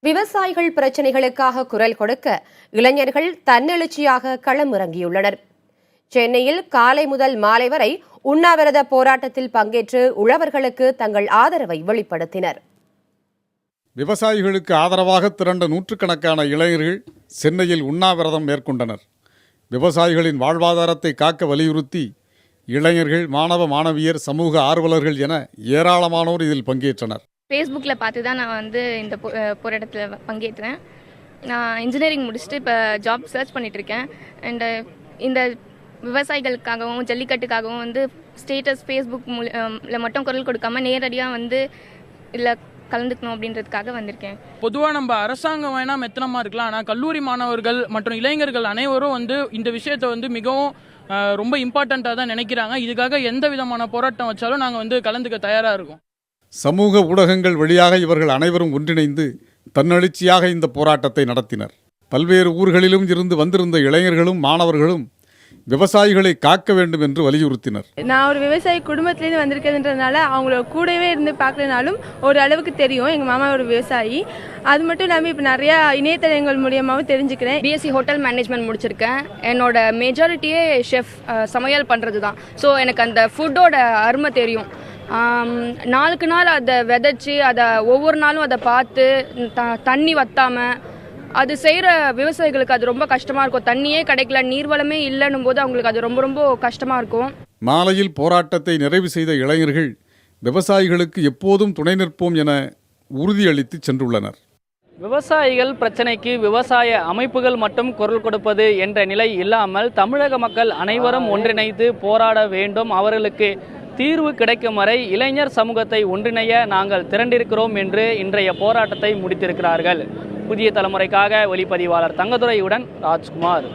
விவசாயிகள் பிரச்சினைகளுக்காக குரல் கொடுக்க இளைஞர்கள் தன்னெழுச்சியாக களமிறங்கியுள்ளனர். சென்னையில் காலை முதல் மாலை வரை உண்ணாவிரத போராட்டத்தில் பங்கேற்று உழவர்களுக்கு தங்கள் ஆதரவை வெளிப்படுத்தினர். விவசாயிகளுக்கு ஆதரவாக திரண்ட நூற்றுக்கணக்கான இளைஞர்கள் சென்னையில் உண்ணாவிரதம் மேற்கொண்டனர். விவசாயிகளின் வாழ்வாதாரத்தை காக்க வலியுறுத்தி இளைஞர்கள், மாணவ மாணவியர், சமூக ஆர்வலர்கள் என ஏராளமானோர் இதில் பங்கேற்றனர். ஃபேஸ்புக்கில் பார்த்து தான் நான் இந்த போராட்டத்தில் பங்கேற்றேன். நான் இன்ஜினியரிங் முடிச்சுட்டு இப்போ ஜாப் சர்ச் பண்ணிகிட்ருக்கேன். அண்டு இந்த விவசாயிகளுக்காகவும் ஜல்லிக்கட்டுக்காகவும் ஸ்டேட்டஸ் ஃபேஸ்புக் மட்டும் குரல் கொடுக்காமல் நேரடியாக இல்லை கலந்துக்கணும் அப்படின்றதுக்காக வந்திருக்கேன். பொதுவாக நம்ம அரசாங்கம் வேணால் மெத்தனமாக இருக்கலாம், ஆனால் கல்லூரி மாணவர்கள் மற்றும் இளைஞர்கள் அனைவரும் இந்த விஷயத்தை மிகவும் ரொம்ப இம்பார்ட்டண்ட்டாக தான் நினைக்கிறாங்க. இதுக்காக எந்த விதமான போராட்டம் வச்சாலும் நாங்கள் கலந்துக்க தயாராக இருக்கோம். சமூக ஊடகங்கள் வழியாக இவர்கள் அனைவரும் ஒன்றிணைந்து தன்னெழுச்சியாக இந்த போராட்டத்தை நடத்தினர். பல்வேறு ஊர்களிலும் இருந்து வந்திருந்த இளைஞர்களும் மாணவர்களும் விவசாயிகளை காக்க வேண்டும் என்று வலியுறுத்தினர். நான் ஒரு விவசாயி குடும்பத்திலேருந்து வந்திருக்கிறதுன்றதுனால அவங்கள கூடவே இருந்து பார்க்கலனாலும் ஒரு அளவுக்கு தெரியும். எங்கள் மாமா ஒரு விவசாயி. அது மட்டும் இல்லாமல் இப்போ நிறையா இணையதளங்கள் மூலியமாகவும் தெரிஞ்சுக்கிறேன். பிஎஸ்சி ஹோட்டல் மேனேஜ்மெண்ட் முடிச்சிருக்கேன். என்னோட மெஜாரிட்டியே ஷெஃப், சமையல் பண்ணுறது தான். ஸோ எனக்கு அந்த ஃபுட்டோட அருமை தெரியும். நாளுக்கு நாள் அதை விதைச்சி அதை ஒவ்வொரு நாளும் அதை பார்த்து தண்ணி வற்றாமல் அது செய்கிற விவசாயிகளுக்கு அது ரொம்ப கஷ்டமாக இருக்கும். தண்ணியே கிடைக்கல, நீர்வளமே இல்லைன்னும் போது அவங்களுக்கு அது ரொம்ப ரொம்ப கஷ்டமாக இருக்கும். மாலையில் போராட்டத்தை நிறைவு செய்த இளைஞர்கள் விவசாயிகளுக்கு எப்போதும் துணை நிற்போம் என உறுதியளித்து சென்றுள்ளனர். விவசாயிகள் பிரச்சனைக்கு விவசாய அமைப்புகள் மட்டும் குரல் கொடுப்பது என்ற நிலை இல்லாமல் தமிழக மக்கள் அனைவரும் ஒன்றிணைந்து போராட வேண்டும். அவர்களுக்கு தீர்வு கிடைக்கும் வரை இளைஞர் சமூகத்தை ஒன்றிணைய நாங்கள் திரண்டிருக்கிறோம் என்று இன்றைய போராட்டத்தை முடித்திருக்கிறார்கள். புதிய தலைமுறைக்காக ஒளிப்பதிவாளர் தங்கதுரையுடன் ராஜ்குமார்.